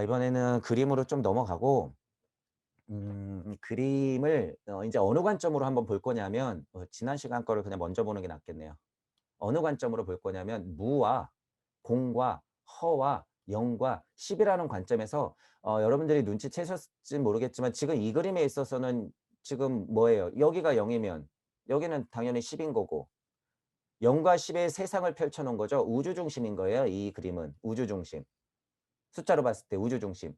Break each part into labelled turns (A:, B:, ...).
A: 이번에는 그림으로 좀 넘어가고 그림을 인제 어느 관점으로 한번 볼 거냐면 지난 시간 거를 그냥 먼저 보는 게 낫겠네요. 어느 관점으로 볼 거냐면 무와 공과 허와 영과 10 이라는 관점에서 여러분들이 눈치채셨을진 모르겠지만 지금 이 그림에 있어서는 지금 뭐예요? 여기가 0 이면 여기는 당연히 10인 거고 0과 10의 세상을 펼쳐 놓은 거죠. 우주 중심인 거예요, 이 그림은. 우주 중심. 숫자로 봤을 때 우주 중심.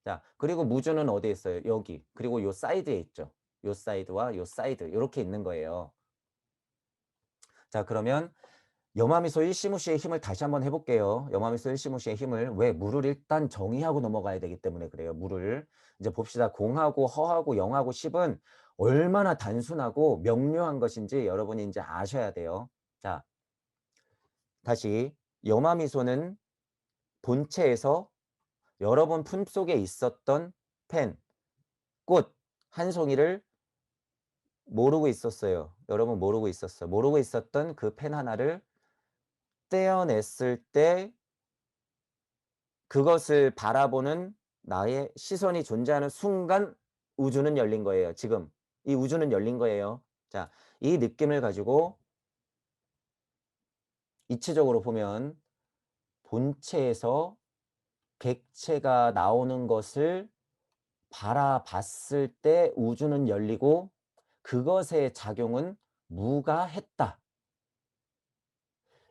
A: 자, 그리고 무주는 어디에 있어요? 여기. 그리고 요 사이드에 있죠. 요 사이드와 요 사이드 요렇게 있는 거예요. 자, 그러면 여마미소 일시무시의 힘을 다시 한번 해 볼게요. 여마미소 일시무시의 힘을. 왜? 무를 일단 정의하고 넘어가야 되기 때문에 그래요, 무를. 이제 봅시다. 공하고 허하고 영하고 10은 얼마나 단순하고 명료한 것인지 여러분이 인제 아셔야 돼요. 자, 다시 여마미소는 본체에서 여러분 품속에 있었던 펜, 꽃 한 송이를 모르고 있었어요. 여러분 모르고 있었어요. 모르고 있었던 그 펜 하나를 떼어냈을 때 그것을 바라보는 나의 시선이 존재하는 순간 우주는 열린 거예요, 지금. 이 우주는 열린 거예요. 자, 이 느낌을 가지고 이치적으로 보면 본체에서 객체가 나오는 것을 바라봤을 때 우주는 열리고 그것의 작용은 무가 했다.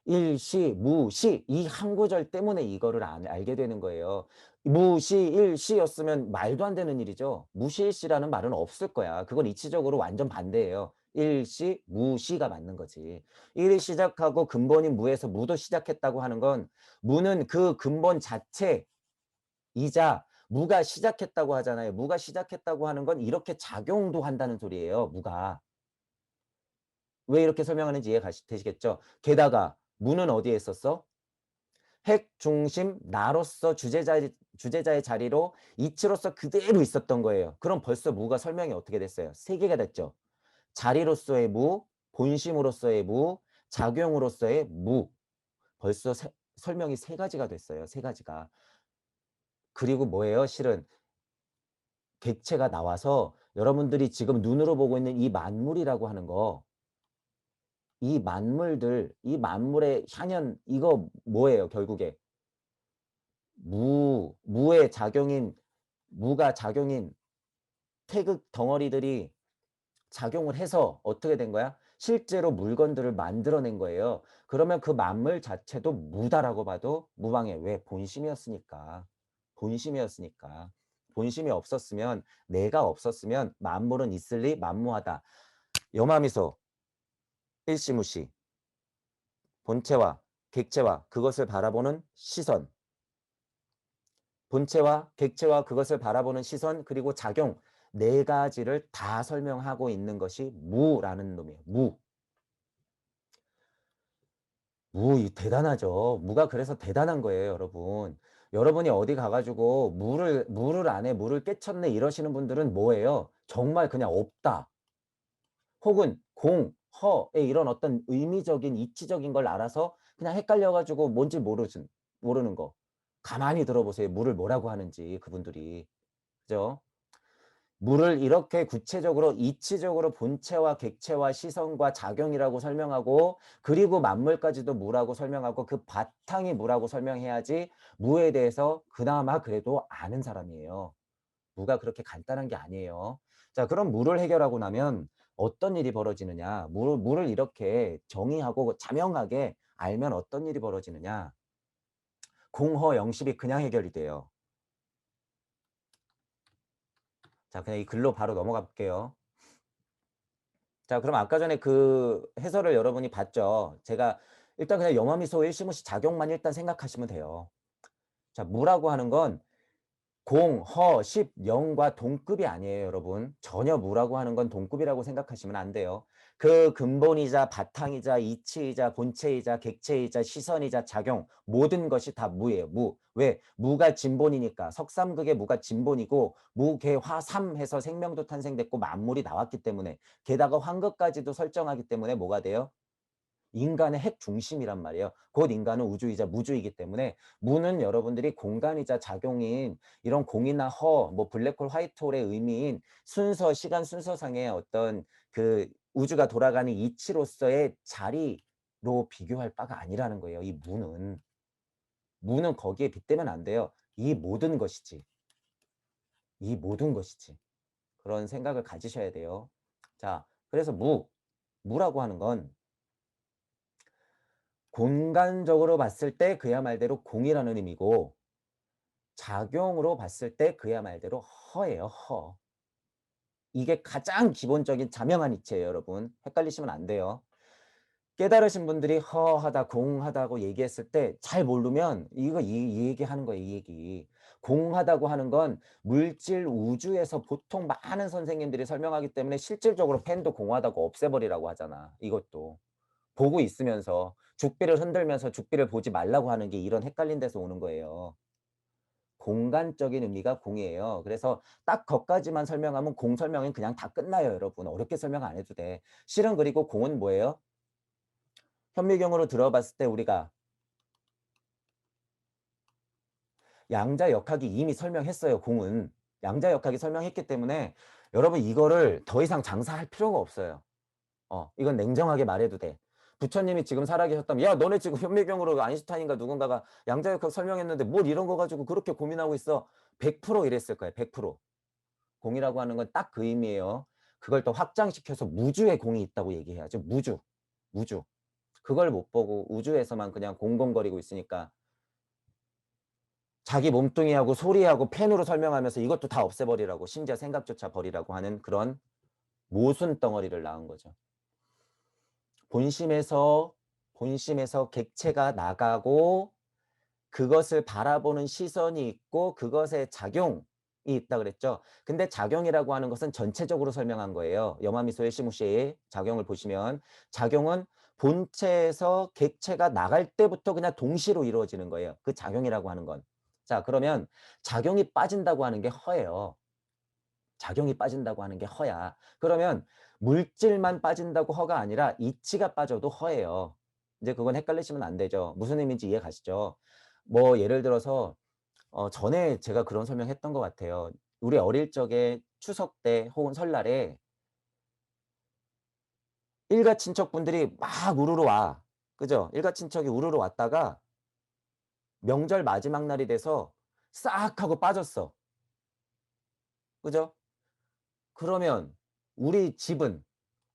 A: 일시, 무시 이 한 구절 때문에 이거를 알게 되는 거예요. 무시, 일시였으면 말도 안 되는 일이죠. 무시일시라는 말은 없을 거야. 그건 이치적으로 완전 반대예요. 일시, 무시가 맞는 거지. 일이 시작하고 근본인 무에서 무도 시작했다고 하는 건 무는 그 근본 자체이자 무가 시작했다고 하잖아요. 무가 시작했다고 하는 건 이렇게 작용도 한다는 소리예요, 무가. 왜 이렇게 설명하는지 이해가 되시겠죠? 게다가 무는 어디에 있었어? 핵 중심 나로서 주제자의 자리로 이치로서 그대로 있었던 거예요. 그럼 벌써 무가 설명이 어떻게 됐어요? 세 개가 됐죠. 자리로서의 무, 본심으로서의 무, 작용으로서의 무. 벌써 설명이 세 가지가 됐어요. 세 가지가. 그리고 뭐예요? 실은 객체가 나와서 여러분들이 지금 눈으로 보고 있는 이 만물이라고 하는 거 이 만물들, 이 만물의 향연 이거 뭐예요 결국에? 무의 작용인 무가 작용인 태극 덩어리들이 작용을 해서 어떻게 된 거야? 실제로 물건들을 만들어낸 거예요. 그러면 그 만물 자체도 무다라고 봐도 무방해. 왜? 본심이었으니까. 본심이었으니까. 본심이 없었으면 내가 없었으면 만물은 있을 리 만무하다. 여마미소 일시무시 본체와 객체와 그것을 바라보는 시선 본체와 객체와 그것을 바라보는 시선 그리고 작용 네 가지를 다 설명하고 있는 것이 무라는 놈이에요. 무. 이 대단하죠. 무가 그래서 대단한 거예요, 여러분. 여러분이 어디 가 가지고 "물을 안 해. 물을 깨쳤네." 이러시는 분들은 뭐예요? 정말 그냥 없다. 혹은 공, 허의 이런 어떤 의미적인 이치적인 걸 알아서 그냥 헷갈려 가지고 뭔지 모르는 거. 가만히 들어보세요. 물을 뭐라고 하는지 그분들이. 그죠? 물을 이렇게 구체적으로 이치적으로 본체와 객체와 시선과 작용이라고 설명하고 그리고 만물까지도 무라고 설명하고 그 바탕이 무라고 설명해야지 무에 대해서 그나마 그래도 아는 사람이에요. 무가 그렇게 간단한 게 아니에요. 자, 그럼 무를 해결하고 나면 어떤 일이 벌어지느냐? 무를 이렇게 정의하고 자명하게 알면 어떤 일이 벌어지느냐? 공허 영십이 그냥 해결이 돼요. 자, 그냥 이 글로 바로 넘어가 볼게요. 자, 그럼 아까 전에 그 해설을 여러분이 봤죠? 제가 일단 그냥 영화미소 일시무시 작용만 일단 생각하시면 돼요. 자, 무라고 하는 건 공, 허, 십, 영과 동급이 아니에요, 여러분. 전혀 무라고 하는 건 동급이라고 생각하시면 안 돼요. 그 근본이자 바탕이자 이치이자 본체이자 객체이자 시선이자 작용 모든 것이 다 무예요. 무. 왜? 무가 진본이니까. 석삼극의 무가 진본이고 무개화삼 해서 생명도 탄생됐고 만물이 나왔기 때문에 게다가 환극까지도 설정하기 때문에 뭐가 돼요? 인간의 핵 중심이란 말이에요. 곧 인간은 우주이자 무주이기 때문에 무는 여러분들이 공간이자 작용인 이런 공이나 허, 뭐 블랙홀, 화이트홀의 의미인 순서, 시간 순서상의 어떤 그 우주가 돌아가는 이치로서의 자리로 비교할 바가 아니라는 거예요. 이 무는. 무는 거기에 빗대면 안 돼요. 이 모든 것이지. 이 모든 것이지. 그런 생각을 가지셔야 돼요. 자, 그래서 무라고 하는 건 공간적으로 봤을 때 그야 말대로 공이라는 의미고 작용으로 봤을 때 그야 말대로 허예요. 허. 이게 가장 기본적인 자명한 이치예요, 여러분. 헷갈리시면 안 돼요. 깨달으신 분들이 허하다, 공하다고 얘기했을 때 잘 모르면 이거 이 얘기 하는 거예요, 이 얘기. 공하다고 하는 건 물질 우주에서 보통 많은 선생님들이 설명하기 때문에 실질적으로 펜도 공하다고 없애버리라고 하잖아. 이것도. 보고 있으면서 죽비를 흔들면서 죽비를 보지 말라고 하는 게 이런 헷갈린 데서 오는 거예요. 공간적인 의미가 공이에요. 그래서 딱 거기까지만 설명하면 공 설명은 그냥 다 끝나요, 여러분. 어렵게 설명 안 해도 돼. 실은 그리고 공은 뭐예요? 현미경으로 들어봤을 때 우리가 양자역학이 이미 설명했어요. 공은. 양자역학이 설명했기 때문에 여러분 이거를 더 이상 장사할 필요가 없어요. 이건 냉정하게 말해도 돼. 부처님이 지금 살아계셨다면 야 너네 지금 현미경으로 아인슈타인인가 누군가가 양자역학 설명했는데 뭘 이런 거 가지고 그렇게 고민하고 있어. 100% 이랬을 거예요. 100%. 공이라고 하는 건 딱 그 의미예요. 그걸 또 확장시켜서 무주의 공이 있다고 얘기해야죠. 무주. 무주. 그걸 못 보고 우주에서만 그냥 공공거리고 있으니까 자기 몸뚱이하고 소리하고 펜으로 설명하면서 이것도 다 없애버리라고 심지어 생각조차 버리라고 하는 그런 모순 덩어리를 낳은 거죠. 본심에서 객체가 나가고 그것을 바라보는 시선이 있고 그것의 작용이 있다 그랬죠. 근데 작용이라고 하는 것은 전체적으로 설명한 거예요. 여마미소의 시무시의 작용을 보시면 작용은 본체에서 객체가 나갈 때부터 그냥 동시로 이루어지는 거예요. 그 작용이라고 하는 건. 자, 그러면 작용이 빠진다고 하는 게 허예요. 작용이 빠진다고 하는 게 허야. 그러면 물질만 빠진다고 허가 아니라 이치가 빠져도 허예요. 이제 그건 헷갈리시면 안 되죠. 무슨 의미인지 이해 가시죠? 뭐 예를 들어서 전에 제가 그런 설명했던 것 같아요. 우리 어릴 적에 추석 때 혹은 설날에 일가 친척분들이 막 우르르 와. 그죠? 일가 친척이 우르르 왔다가 명절 마지막 날이 돼서 싹 하고 빠졌어. 그죠? 그러면 우리 집은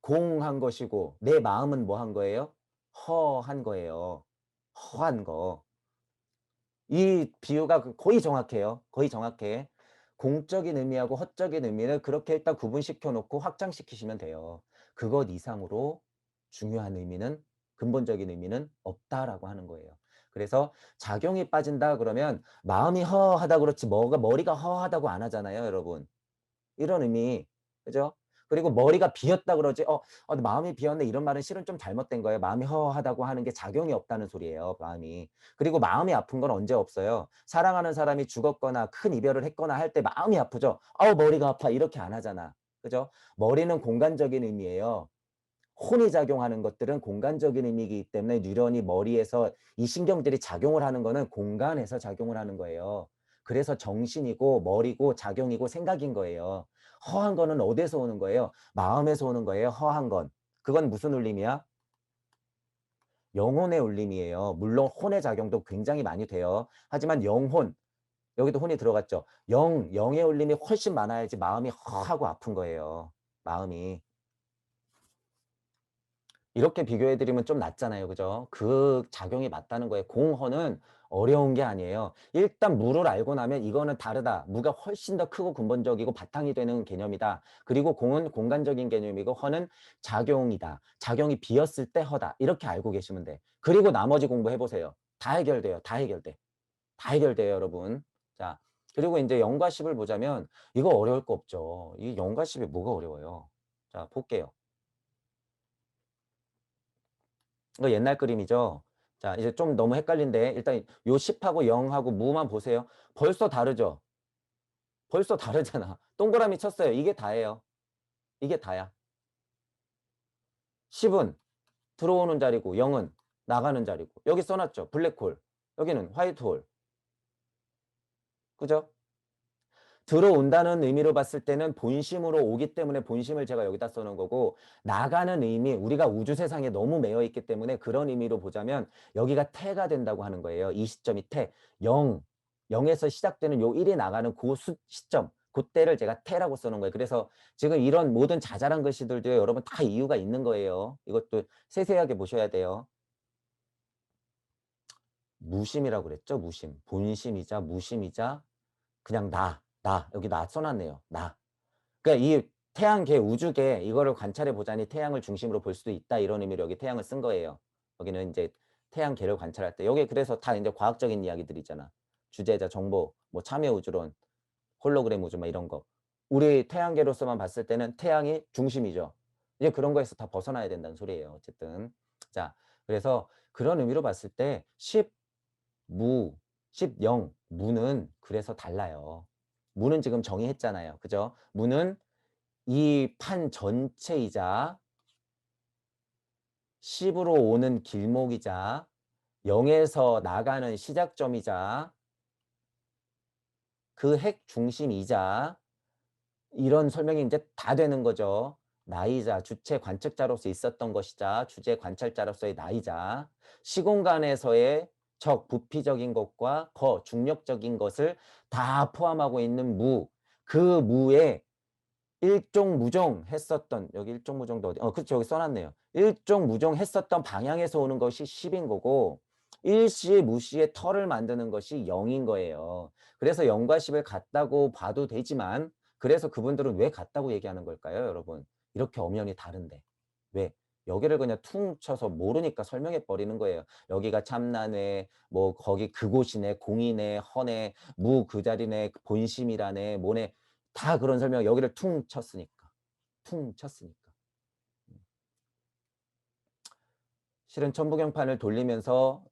A: 공한 것이고 내 마음은 뭐 한 거예요? 허한 거예요. 허한 거. 이 비유가 거의 정확해요. 거의 정확해. 공적인 의미하고 허적인 의미를 그렇게 일단 구분시켜 놓고 확장시키시면 돼요. 그것 이상으로 중요한 의미는 근본적인 의미는 없다라고 하는 거예요. 그래서 작용이 빠진다 그러면 마음이 허하다 그렇지 뭐가 머리가 허하다고 안 하잖아요, 여러분. 이런 의미. 그죠? 그리고 머리가 비었다 그러지 마음이 비었네 이런 말은 실은 좀 잘못된 거예요. 마음이 허하다고 하는 게 작용이 없다는 소리예요. 마음이. 그리고 마음이 아픈 건 언제 없어요? 사랑하는 사람이 죽었거나 큰 이별을 했거나 할 때 마음이 아프죠. 아우 머리가 아파 이렇게 안 하잖아. 그죠? 머리는 공간적인 의미예요. 혼이 작용하는 것들은 공간적인 의미이기 때문에 뉴런이 머리에서 이 신경들이 작용을 하는 거는 공간에서 작용을 하는 거예요. 그래서 정신이고 머리고 작용이고 생각인 거예요. 허한 거는 어디서 오는 거예요? 마음에서 오는 거예요. 허한 건. 그건 무슨 울림이야? 영혼의 울림이에요. 물론 혼의 작용도 굉장히 많이 돼요. 하지만 영혼, 여기도 혼이 들어갔죠. 영의 울림이 훨씬 많아야지 마음이 허하고 아픈 거예요. 마음이. 이렇게 비교해 드리면 좀 낫잖아요. 그죠? 그 작용이 맞다는 거예요. 공허는 어려운 게 아니에요. 일단 무를 알고 나면 이거는 다르다. 무가 훨씬 더 크고 근본적이고 바탕이 되는 개념이다. 그리고 공은 공간적인 개념이고 허는 작용이다. 작용이 비었을 때 허다. 이렇게 알고 계시면 돼. 그리고 나머지 공부해 보세요. 다 해결돼요. 다 해결돼. 다 해결돼요, 여러분. 자, 그리고 이제 0과 10을 보자면 이거 어려울 거 없죠. 이 0과 10이 뭐가 어려워요? 자, 볼게요. 이거 옛날 그림이죠. 자, 이제 좀 너무 헷갈린데 일단 요 10하고 0하고 무만 보세요. 벌써 다르죠? 벌써 다르잖아. 동그라미 쳤어요. 이게 다예요. 이게 다야. 10은 들어오는 자리고 0은 나가는 자리고. 여기 써놨죠. 블랙홀. 여기는 화이트홀. 그죠? 들어온다는 의미로 봤을 때는 본심으로 오기 때문에 본심을 제가 여기다 써놓은 거고, 나가는 의미, 우리가 우주 세상에 너무 매여 있기 때문에 그런 의미로 보자면 여기가 태가 된다고 하는 거예요. 이 시점이 태. 0, 0에서 시작되는 요 1이 나가는 그 시점, 그때를 제가 태라고 써놓은 거예요. 그래서 지금 이런 모든 자잘한 글씨들도 여러분 다 이유가 있는 거예요. 이것도 세세하게 보셔야 돼요. 무심이라고 그랬죠. 무심. 본심이자 무심이자 그냥 여기 나 써놨네요. 나. 그러니까 이 태양계, 우주계 이거를 관찰해 보자니 태양을 중심으로 볼 수도 있다. 이런 의미로 여기 태양을 쓴 거예요. 여기는 이제 태양계를 관찰할 때. 여기 그래서 다 이제 과학적인 이야기들이잖아. 주제자, 정보, 뭐 참여 우주론, 홀로그램 우주 막 이런 거. 우리 태양계로서만 봤을 때는 태양이 중심이죠. 이제 그런 거에서 다 벗어나야 된다는 소리예요. 어쨌든. 자, 그래서 그런 의미로 봤을 때 10, 무, 10, 0, 무는 그래서 달라요. 무는 지금 정의했잖아요. 그죠? 무는 이 판 전체이자 10으로 오는 길목이자 0에서 나가는 시작점이자 그 핵 중심이자 이런 설명이 이제 다 되는 거죠. 나이자 주체 관측자로서 있었던 것이자 주제 관찰자로서의 나이자 시공간에서의 적 부피적인 것과 거 중력적인 것을 다 포함하고 있는 무, 그 무에 일종무종 했었던, 여기 일종무종도 어디, 그렇죠. 여기 써놨네요. 일종무종 했었던 방향에서 오는 것이 10인 거고, 일시 무시의 털을 만드는 것이 0인 거예요. 그래서 0과 10을 같다고 봐도 되지만, 그래서 그분들은 왜 같다고 얘기하는 걸까요, 여러분? 이렇게 엄연히 다른데. 왜? 여기를 그냥 퉁 쳐서 모르니까 설명해 버리는 거예요. 여기가 참나네, 뭐 거기 그곳이네, 공이네, 허네, 무 그 자리네, 본심이라네, 뭐네, 다 그런 설명. 여기를 퉁 쳤으니까. 퉁 쳤으니까. 실은 천부경판을 돌리면서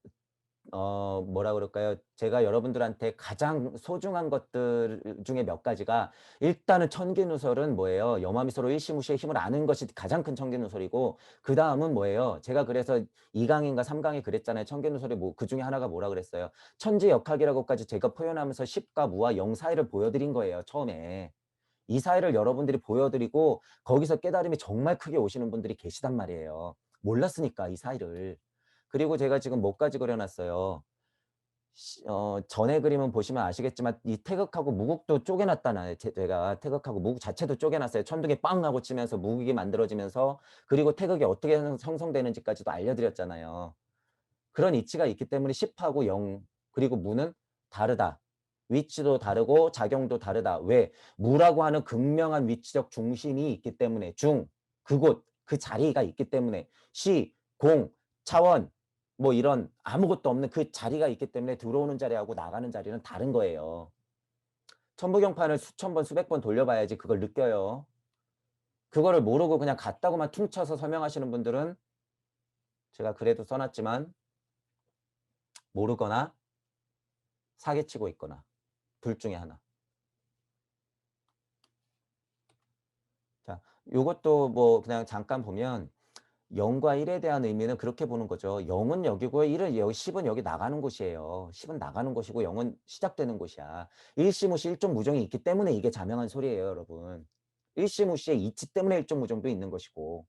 A: 뭐라 그럴까요? 제가 여러분들한테 가장 소중한 것들 중에 몇 가지가, 일단은 천기누설은 뭐예요? 염화미소로 일시무시의 힘을 아는 것이 가장 큰 천기누설이고, 그 다음은 뭐예요? 제가 그래서 2강인가 3강에 그랬잖아요. 천기누설이 뭐, 그 중에 하나가 뭐라 그랬어요? 천지역학이라고까지 제가 표현하면서 10과 무와 0 사이를 보여드린 거예요. 처음에. 이 사이를 여러분들이 보여드리고 거기서 깨달음이 정말 크게 오시는 분들이 계시단 말이에요. 몰랐으니까 이 사이를. 그리고 제가 지금 뭐까지 그려놨어요. 전에 그림은 보시면 아시겠지만 이 태극하고 무국도 쪼개놨다나요. 제가 태극하고 무국 자체도 쪼개놨어요. 천둥이 빵 하고 치면서 무국이 만들어지면서, 그리고 태극이 어떻게 형성되는지까지도 알려드렸잖아요. 그런 이치가 있기 때문에 10하고 0 그리고 무는 다르다. 위치도 다르고 작용도 다르다. 왜? 무라고 하는 극명한 위치적 중심이 있기 때문에, 그곳, 그 자리가 있기 때문에, 시, 공, 차원, 뭐 이런 아무것도 없는 그 자리가 있기 때문에 들어오는 자리하고 나가는 자리는 다른 거예요. 천부경판을 수천 번, 수백 번 돌려봐야지 그걸 느껴요. 그거를 모르고 그냥 같다고만 퉁쳐서 설명하시는 분들은 제가 그래도 써놨지만 모르거나 사기치고 있거나 둘 중에 하나. 자, 요것도 뭐 그냥 잠깐 보면 0과 1에 대한 의미는 그렇게 보는 거죠. 0은 여기고 1은 여기, 10은 여기 나가는 곳이에요. 10은 나가는 곳이고 0은 시작되는 곳이야. 일시무시 일종무종이 있기 때문에 이게 자명한 소리예요, 여러분. 일시무시의 이치 때문에 일종무종도 있는 것이고.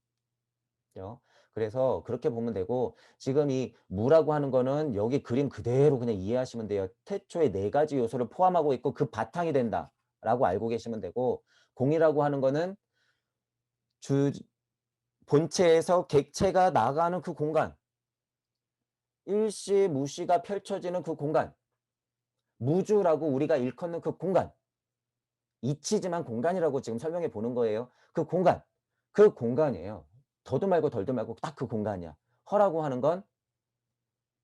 A: 그죠? 그래서 그렇게 보면 되고, 지금 이 무라고 하는 거는 여기 그림 그대로 그냥 이해하시면 돼요. 태초의 4가지 요소를 포함하고 있고 그 바탕이 된다 라고 알고 계시면 되고, 공이라고 하는 거는 본체에서 객체가 나가는 그 공간, 일시 무시가 펼쳐지는 그 공간, 무주라고 우리가 일컫는 그 공간, 이치지만 공간이라고 지금 설명해 보는 거예요. 그 공간, 그 공간이에요. 더도 말고 덜도 말고 딱 그 공간이야. 허라고 하는 건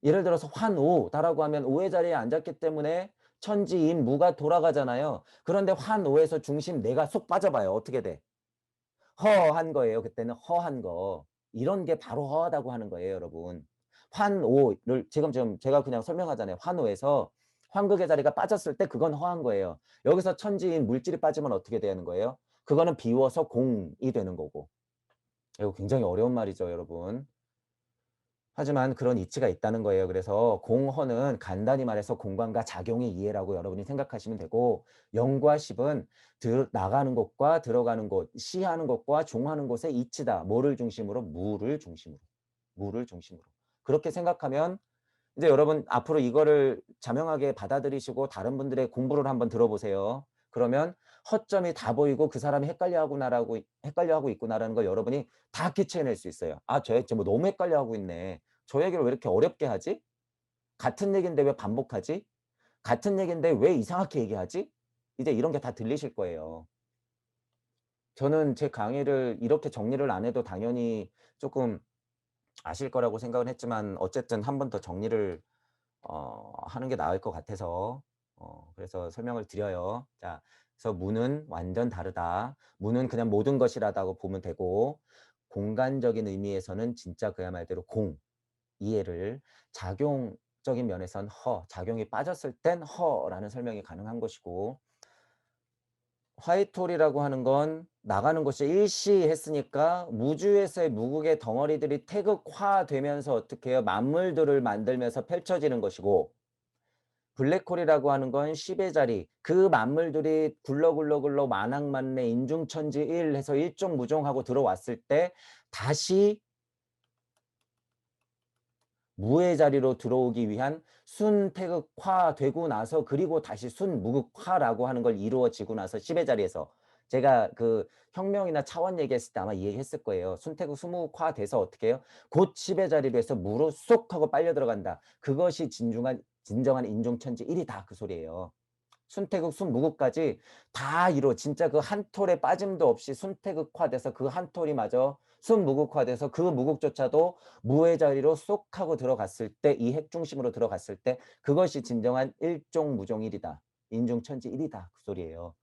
A: 예를 들어서 환오다라고 하면 오의 자리에 앉았기 때문에 천지인무가 돌아가잖아요. 그런데 환오에서 중심 내가 쏙 빠져봐요. 어떻게 돼? 허한 거예요. 그때는 허한 거. 이런 게 바로 허하다고 하는 거예요, 여러분. 환오를 지금 제가 그냥 설명하잖아요. 환오에서 환극의 자리가 빠졌을 때 그건 허한 거예요. 여기서 천지인 물질이 빠지면 어떻게 되는 거예요? 그거는 비워서 공이 되는 거고. 이거 굉장히 어려운 말이죠, 여러분. 하지만 그런 이치가 있다는 거예요. 그래서 공허는 간단히 말해서 공간과 작용의 이해라고 여러분이 생각하시면 되고, 영과 십은 나가는 곳과 들어가는 곳, 시하는 곳과 종하는 곳의 이치다. 뭐를 중심으로? 무를 중심으로. 무를 중심으로. 그렇게 생각하면 이제 여러분 앞으로 이거를 자명하게 받아들이시고 다른 분들의 공부를 한번 들어보세요. 그러면 허점이 다 보이고 그 사람이 헷갈려하고 있구나라는 걸 여러분이 다 캐치해낼 수 있어요. 아, 저 뭐 너무 헷갈려하고 있네. 저 얘기를 왜 이렇게 어렵게 하지? 같은 얘기인데 왜 반복하지? 같은 얘기인데 왜 이상하게 얘기하지? 이제 이런 게 다 들리실 거예요. 저는 제 강의를 이렇게 정리를 안 해도 당연히 조금 아실 거라고 생각은 했지만 어쨌든 한 번 더 정리를 하는 게 나을 것 같아서 그래서 설명을 드려요. 자, 그래서 무는 완전 다르다. 무는 그냥 모든 것이라고 보면 되고, 공간적인 의미에서는 진짜 그야 말대로 공, 이해를, 작용적인 면에선 허, 작용이 빠졌을 땐 허라는 설명이 가능한 것이고, 화이트홀이라고 하는 건 나가는 것이 일시했으니까 무주에서의 무극의 덩어리들이 태극화되면서 어떻게 해요? 만물들을 만들면서 펼쳐지는 것이고, 블랙홀이라고 하는 건 10의 자리, 그 만물들이 굴러 만학만래 인중천지 해서 일종무종하고 들어왔을 때 다시 무의 자리로 들어오기 위한 순태극화 되고 나서, 그리고 다시 순무극화라고 하는 걸 이루어지고 나서 10의 자리에서, 제가 그 혁명이나 차원 얘기했을 때 아마 이 얘기 했을 거예요. 순태극 수무극화 돼서 어떻게 해요? 곧 10의 자리로 해서 무로 쏙 하고 빨려 들어간다. 그것이 진정한 인종천지 1이다. 그 소리예요. 순태극, 순무극까지 다 이루어 진짜 그 한 톨에 빠짐도 없이 순태극화돼서 그 한 톨이 마저 순무극화돼서 그 무극조차도 무의 자리로 쏙 하고 들어갔을 때, 이 핵중심으로 들어갔을 때 그것이 진정한 일종무종일이다. 인중천지일이다. 그 소리예요.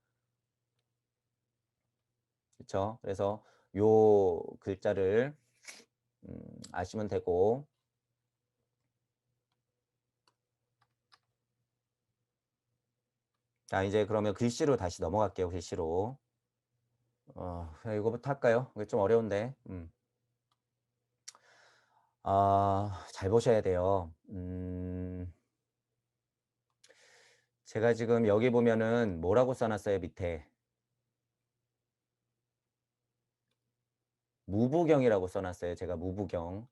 A: 그렇죠? 그래서 요 글자를 아시면 되고, 자 이제 그러면 글씨로 다시 넘어갈게요. 글씨로. 이거부터 할까요? 이게 좀 어려운데. 잘 보셔야 돼요. 제가 지금 여기 보면은 뭐라고 써놨어요, 밑에. 무부경이라고 써놨어요. 제가 무부경.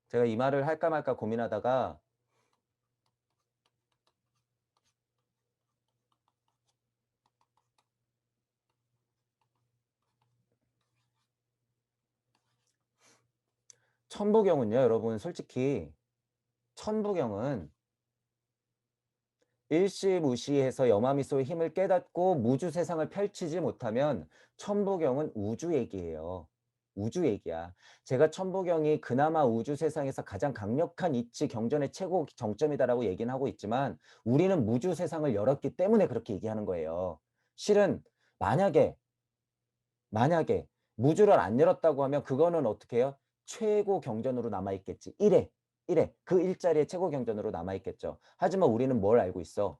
A: 제가 이 말을 할까 말까 고민하다가 천부경은요, 여러분 솔직히 천부경은 일시무시해서 여마미소의 힘을 깨닫고 무주 세상을 펼치지 못하면 천부경은 우주 얘기예요. 우주 얘기야. 제가 천부경이 그나마 우주 세상에서 가장 강력한 이치 경전의 최고 정점이다라고 얘기는 하고 있지만, 우리는 무주 세상을 열었기 때문에 그렇게 얘기하는 거예요. 실은 만약에 무주를 안 열었다고 하면 그거는 어떻게 해요? 최고 경전으로 남아있겠지. 1회 그 일자리의 최고 경전으로 남아있겠죠. 하지만 우리는 뭘 알고 있어?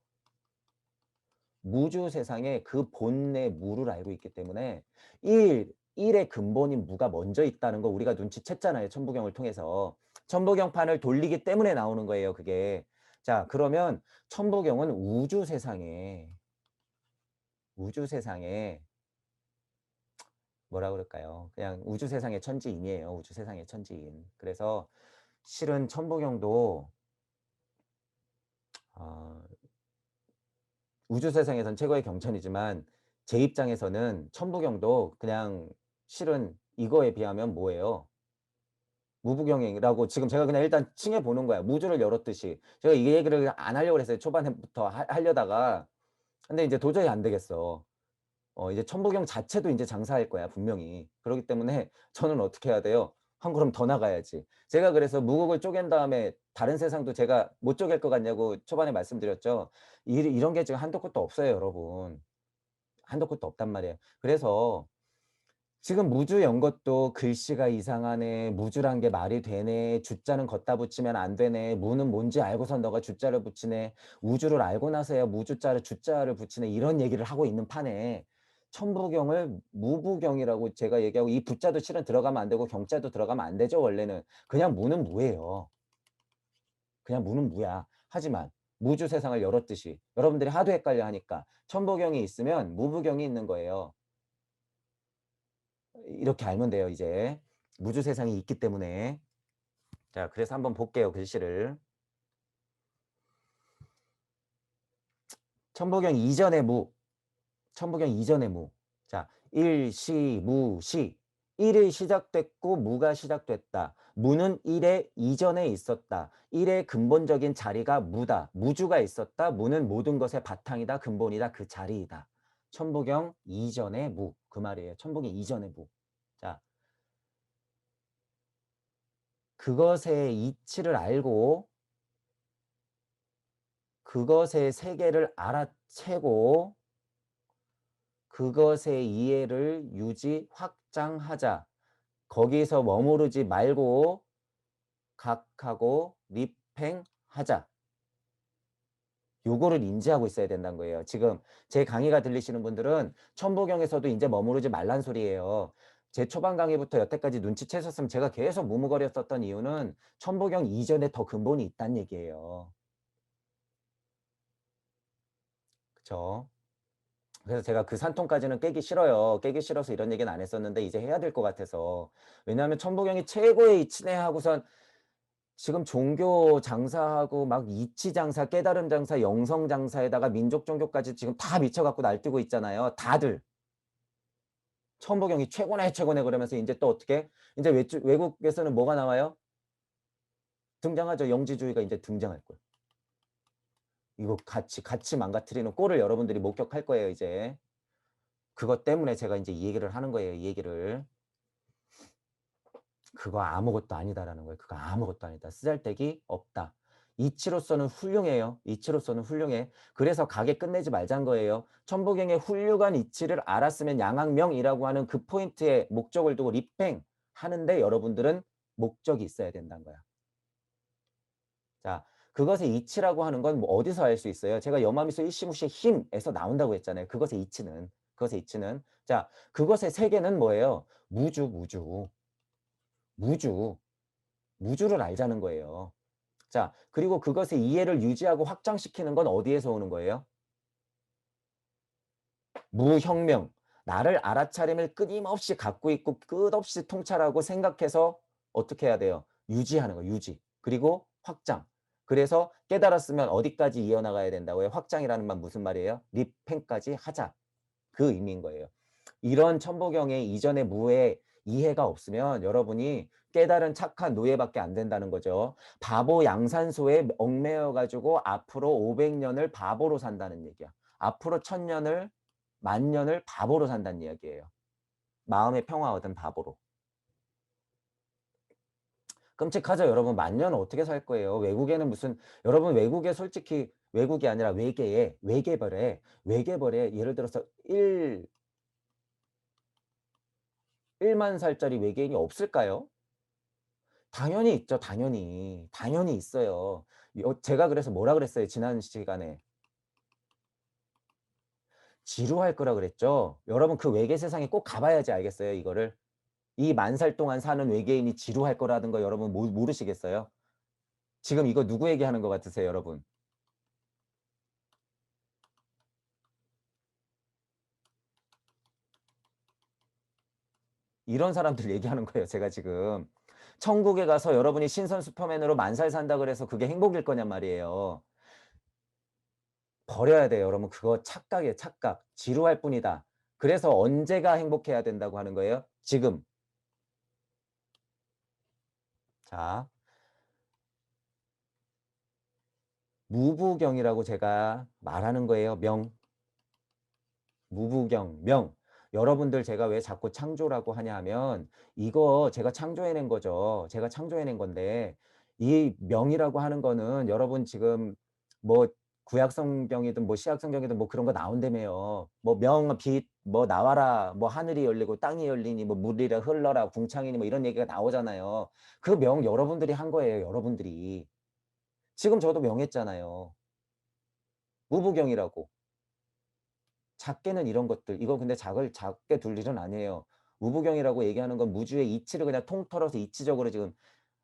A: 무주 세상에 그 본래 무를 알고 있기 때문에 1의 근본인 무가 먼저 있다는 거 우리가 눈치챘잖아요. 천부경을 통해서. 천부경판을 돌리기 때문에 나오는 거예요. 그게. 자, 그러면 천부경은 우주 세상에 뭐라 그럴까요? 그냥 우주 세상의 천지인이에요. 우주 세상의 천지인. 그래서 실은 천부경도 어, 우주 세상에선 최고의 경천이지만 제 입장에서는 천부경도 그냥 실은 이거에 비하면 뭐예요? 무부경이라고 지금 제가 그냥 일단 칭해 보는 거야. 무주를 열었듯이. 제가 이 얘기를 안 하려고 했어요. 초반부터 하려다가. 근데 이제 도저히 안 되겠어. 이제 천부경 자체도 이제 장사할 거야, 분명히. 그렇기 때문에 저는 어떻게 해야 돼요? 한 걸음 더 나가야지. 제가 그래서 무국을 쪼갠 다음에 다른 세상도 제가 못 쪼갤 것 같냐고 초반에 말씀드렸죠. 이런 게 지금 한도 끝도 없어요, 여러분. 한도 끝도 없단 말이에요. 그래서 지금 무주 연 것도 글씨가 이상하네, 무주란 게 말이 되네, 주자는 걷다 붙이면 안 되네, 무는 뭔지 알고선 너가 주자를 붙이네, 우주를 알고 나서야 무주자를 주자를 붙이네, 이런 얘기를 하고 있는 판에 천부경을 무부경이라고 제가 얘기하고 이 부자도 실은 들어가면 안 되고 경자도 들어가면 안 되죠. 원래는. 그냥 무는 무예요. 그냥 무는 무야. 하지만 무주 세상을 열었듯이 여러분들이 하도 헷갈려 하니까 천부경이 있으면 무부경이 있는 거예요. 이렇게 알면 돼요, 이제. 무주 세상이 있기 때문에. 자, 그래서 한번 볼게요, 글씨를. 천부경 이전의 무. 천부경 이전의 무. 자, 일시, 무시. 일이 시작됐고 무가 시작됐다. 무는 일의 이전에 있었다. 일의 근본적인 자리가 무다. 무주가 있었다. 무는 모든 것의 바탕이다. 근본이다. 그 자리이다. 천부경 이전의 무. 그 말이에요. 천부경 이전의 무. 자, 그것의 이치를 알고 그것의 세계를 알아채고 그것의 이해를 유지, 확장하자. 거기서 머무르지 말고 각하고 리팽하자. 요거를 인지하고 있어야 된다는 거예요. 지금 제 강의가 들리시는 분들은 천부경에서도 이제 머무르지 말란 소리예요. 제 초반 강의부터 여태까지 눈치채셨으면 제가 계속 무무거렸었던 이유는 천부경 이전에 더 근본이 있다는 얘기예요. 그쵸? 그래서 제가 그 산통까지는 깨기 싫어요. 깨기 싫어서 이런 얘기는 안 했었는데 이제 해야 될 것 같아서. 왜냐하면 천부경이 최고의 이치네 하고선 지금 종교 장사하고 막 이치 장사, 깨달음 장사, 영성 장사에다가 민족 종교까지 지금 다 미쳐갖고 날뛰고 있잖아요. 다들. 천부경이 최고네 최고네 그러면서 이제 또 어떻게? 이제 외국에서는 뭐가 나와요? 등장하죠. 영지주의가 이제 등장할 거예요. 이거 같이 망가뜨리는 꼴을 여러분들이 목격할 거예요, 이제. 그것 때문에 제가 이제 이 얘기를 하는 거예요, 이 얘기를. 그거 아무것도 아니다라는 거예요. 그거 아무것도 아니다. 쓰잘데기 없다. 이치로서는 훌륭해요. 이치로서는 훌륭해. 그래서 가게 끝내지 말자는 거예요. 천부경의 훌륭한 이치를 알았으면 양학명이라고 하는 그 포인트에 목적을 두고 리팽 하는데 여러분들은 목적이 있어야 된다는 거야. 자, 그것의 이치라고 하는 건 뭐 어디서 알 수 있어요? 제가 여마미소 일시무시의 힘에서 나온다고 했잖아요. 그것의 이치는. 그것의 이치는. 자, 그것의 세계는 뭐예요? 무주, 무주. 무주. 무주를 알자는 거예요. 자, 그리고 그것의 이해를 유지하고 확장시키는 건 어디에서 오는 거예요? 무혁명. 나를 알아차림을 끊임없이 갖고 있고 끝없이 통찰하고 생각해서 어떻게 해야 돼요? 유지하는 거, 유지. 그리고 확장. 그래서 깨달았으면 어디까지 이어나가야 된다고요? 확장이라는 말 무슨 말이에요? 리팽까지 하자. 그 의미인 거예요. 이런 천부경의 이전의 무의 이해가 없으면 여러분이 깨달은 착한 노예밖에 안 된다는 거죠. 바보 양산소에 얽매여 가지고 앞으로 500년을 바보로 산다는 얘기야. 앞으로 1000년을 10,000년을 바보로 산다는 이야기예요. 마음의 평화 얻은 바보로. 끔찍하죠, 여러분. 10,000년 어떻게 살 거예요? 외국에는 무슨 여러분 외국에 솔직히 외국이 아니라 외계벌에 예를 들어서 1만 살짜리 외계인이 없을까요? 당연히 있죠. 당연히. 당연히 있어요. 제가 그래서 뭐라 그랬어요? 지난 시간에. 지루할 거라 그랬죠. 여러분 그 외계 세상에 꼭 가봐야지 알겠어요. 이거를. 이 10,000살 동안 사는 외계인이 지루할 거라는 거 여러분 모르시겠어요? 지금 이거 누구 얘기하는 것 같으세요, 여러분? 이런 사람들 얘기하는 거예요. 제가 지금. 천국에 가서 여러분이 신선 슈퍼맨으로 10,000살 산다 그래서 그게 행복일 거냔 말이에요. 버려야 돼요. 여러분 그거 착각이에요. 착각. 지루할 뿐이다. 그래서 언제가 행복해야 된다고 하는 거예요? 지금. 자, 무부경이라고 제가 말하는 거예요. 무부경, 명. 여러분들 제가 왜 자꾸 창조라고 하냐 하면 이거 제가 창조해낸 거죠. 제가 창조해낸 건데 이 명이라고 하는 거는 여러분 지금 뭐 구약성경이든 뭐 시약성경이든 뭐 그런 거 나온다며요. 뭐 명, 빛, 뭐 나와라, 뭐 하늘이 열리고 땅이 열리니 뭐 물이라 흘러라, 궁창이니 뭐 이런 얘기가 나오잖아요. 그 명 여러분들이 한 거예요. 여러분들이. 지금 저도 명했잖아요. 무부경이라고. 작게는 이런 것들. 이거 근데 작게 둘 일은 아니에요. 무부경이라고 얘기하는 건 무주의 이치를 그냥 통틀어서 이치적으로 지금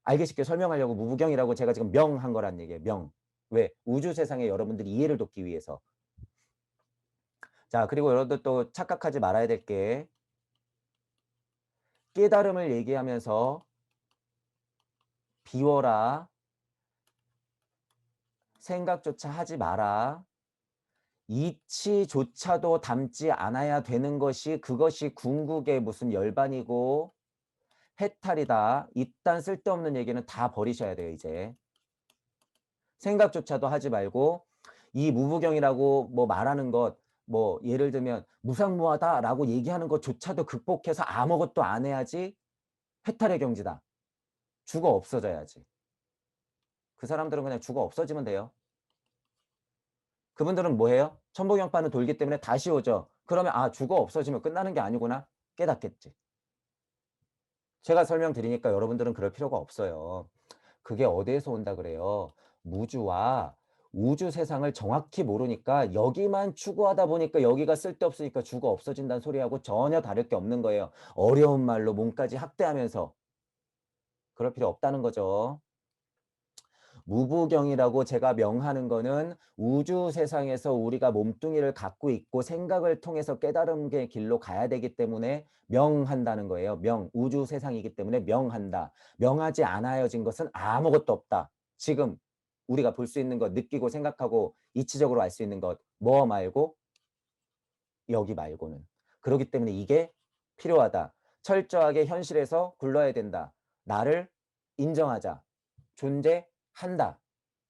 A: 알기 쉽게 설명하려고 무부경이라고 제가 지금 명한 거란 얘기예요. 명. 왜? 우주 세상에 여러분들이 이해를 돕기 위해서. 자, 그리고 여러분들 또 착각하지 말아야 될 게 깨달음을 얘기하면서 비워라, 생각조차 하지 마라, 이치조차도 담지 않아야 되는 것이 그것이 궁극의 무슨 열반이고 해탈이다. 이딴 쓸데없는 얘기는 다 버리셔야 돼요, 이제. 생각조차도 하지 말고 이 무부경이라고 뭐 말하는 것, 뭐 예를 들면 무상무하다라고 얘기하는 것조차도 극복해서 아무것도 안 해야지 해탈의 경지다. 죽어 없어져야지. 그 사람들은 그냥 죽어 없어지면 돼요. 그분들은 뭐해요? 천부경파는 돌기 때문에 다시 오죠. 그러면 아 죽어 없어지면 끝나는 게 아니구나 깨닫겠지. 제가 설명드리니까 여러분들은 그럴 필요가 없어요. 그게 어디에서 온다 그래요? 무주와 우주 세상을 정확히 모르니까 여기만 추구하다 보니까 여기가 쓸데없으니까 죽어 없어진다는 소리하고 전혀 다를 게 없는 거예요. 어려운 말로 몸까지 학대하면서. 그럴 필요 없다는 거죠. 무부경이라고 제가 명하는 거는 우주 세상에서 우리가 몸뚱이를 갖고 있고 생각을 통해서 깨달음의 길로 가야 되기 때문에 명한다는 거예요. 명, 우주 세상이기 때문에 명한다. 명하지 않아야진 것은 아무것도 없다. 지금 우리가 볼 수 있는 것, 느끼고 생각하고 이치적으로 알 수 있는 것, 뭐 말고? 여기 말고는. 그렇기 때문에 이게 필요하다. 철저하게 현실에서 굴러야 된다. 나를 인정하자. 존재한다.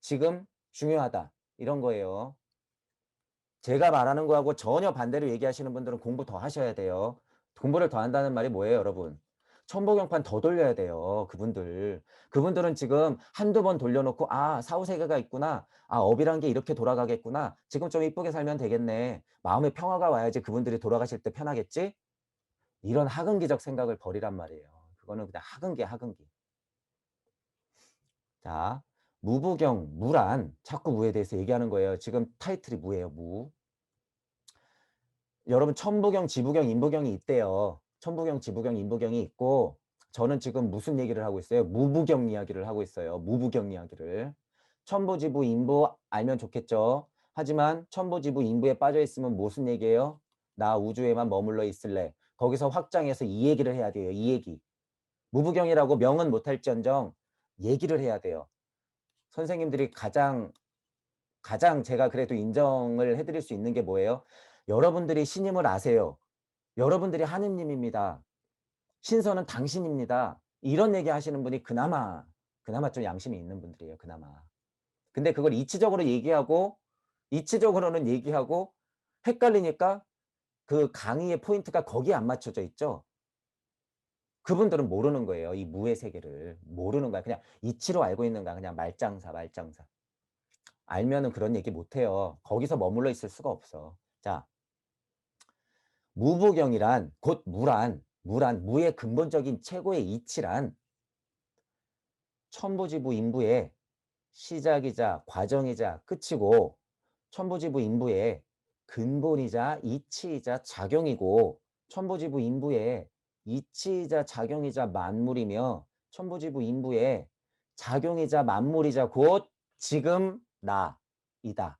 A: 지금 중요하다. 이런 거예요. 제가 말하는 거하고 전혀 반대로 얘기하시는 분들은 공부 더 하셔야 돼요. 공부를 더 한다는 말이 뭐예요, 여러분? 천부경판 더 돌려야 돼요, 그분들. 그분들은 지금 한두 번 돌려놓고, 아, 사후세계가 있구나. 아, 업이란 게 이렇게 돌아가겠구나. 지금 좀 이쁘게 살면 되겠네. 마음의 평화가 와야지 그분들이 돌아가실 때 편하겠지? 이런 학은기적 생각을 버리란 말이에요. 그거는 그냥 학은기야, 학은기. 자, 무부경, 무란, 자꾸 무에 대해서 얘기하는 거예요. 지금 타이틀이 무예요, 무. 여러분 천부경, 지부경, 인부경이 있대요. 천부경, 지부경, 인부경이 있고 저는 지금 무슨 얘기를 하고 있어요? 무부경 이야기를 하고 있어요. 무부경 이야기를. 천부, 지부, 인부 알면 좋겠죠. 하지만 천부, 지부, 인부에 빠져 있으면 무슨 얘기예요? 나 우주에만 머물러 있을래. 거기서 확장해서 이 얘기를 해야 돼요. 이 얘기. 무부경이라고 명은 못할지언정 얘기를 해야 돼요. 선생님들이 가장 제가 그래도 인정을 해드릴 수 있는 게 뭐예요? 여러분들이 신임을 아세요. 여러분들이 하느님입니다. 신선은 당신입니다. 이런 얘기 하시는 분이 그나마 좀 양심이 있는 분들이에요. 그나마. 근데 그걸 이치적으로 얘기하고 이치적으로는 얘기하고 헷갈리니까 그 강의의 포인트가 거기에 안 맞춰져 있죠. 그분들은 모르는 거예요. 이 무의 세계를. 모르는 거야. 그냥 이치로 알고 있는 거야. 그냥 말장사, 말장사. 알면은 그런 얘기 못 해요. 거기서 머물러 있을 수가 없어. 자, 무부경이란 곧 무의 근본적인 최고의 이치란 천부지부 인부의 시작이자 과정이자 끝이고 천부지부 인부의 근본이자 이치이자 작용이고 천부지부 인부의 이치이자 작용이자 만물이며 천부지부 인부의 작용이자 만물이자 곧 지금 나이다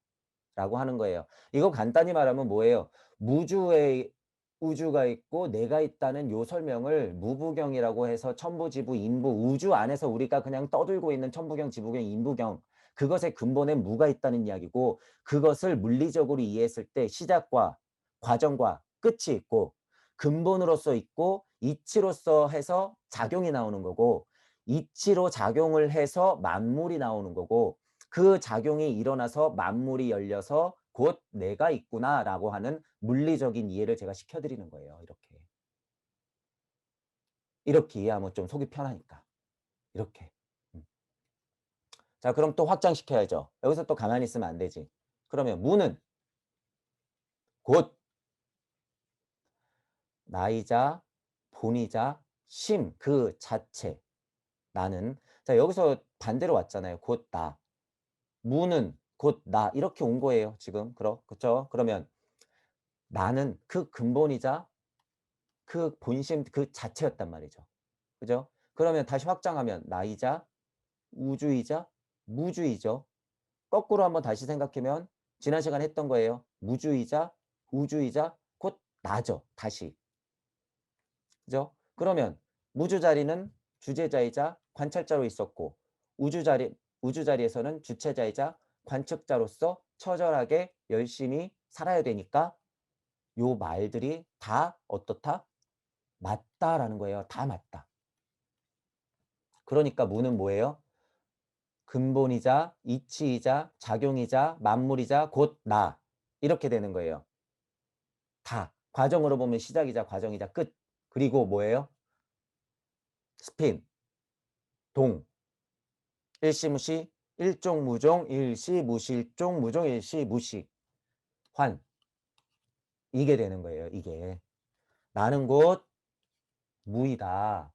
A: 라고 하는 거예요. 이거 간단히 말하면 뭐예요? 무주의 우주가 있고 내가 있다는 요 설명을 무부경이라고 해서 천부지부 인부 우주 안에서 우리가 그냥 떠들고 있는 천부경 지부경 인부경 그것의 근본에 무가 있다는 이야기고 그것을 물리적으로 이해했을 때 시작과 과정과 끝이 있고 근본으로서 있고 이치로서 해서 작용이 나오는 거고 이치로 작용을 해서 만물이 나오는 거고 그 작용이 일어나서 만물이 열려서 곧 내가 있구나라고 하는 물리적인 이해를 제가 시켜드리는 거예요. 이렇게. 이렇게 이해하면 좀 속이 편하니까. 이렇게. 음. 자, 그럼 또 확장시켜야죠. 여기서 또 가만히 있으면 안 되지. 그러면 무는 곧 나이자 본이자 심 그 자체. 나는. 자, 여기서 반대로 왔잖아요. 곧 나. 무는 곧 나. 이렇게 온 거예요. 지금. 그렇죠? 그러면 나는 그 근본이자 그 본심 그 자체였단 말이죠. 그죠? 그러면 다시 확장하면 나이자 우주이자 무주이죠. 거꾸로 한번 다시 생각하면 지난 시간에 했던 거예요. 무주이자 우주이자 곧 나죠. 다시. 그죠? 그러면 무주 자리는 주제자이자 관찰자로 있었고 우주 자리에서는 주체자이자 관측자로서 처절하게 열심히 살아야 되니까 요 말들이 다 어떻다? 맞다라는 거예요. 다 맞다. 그러니까 무는 뭐예요? 근본이자 이치이자 작용이자 만물이자 곧 나. 이렇게 되는 거예요. 다. 과정으로 보면 시작이자 과정이자 끝. 그리고 뭐예요? 스핀, 동, 일시무시, 일종무종, 일시무실종, 무종, 일시무시, 환. 이게 되는 거예요. 이게. 나는 곧 무이다.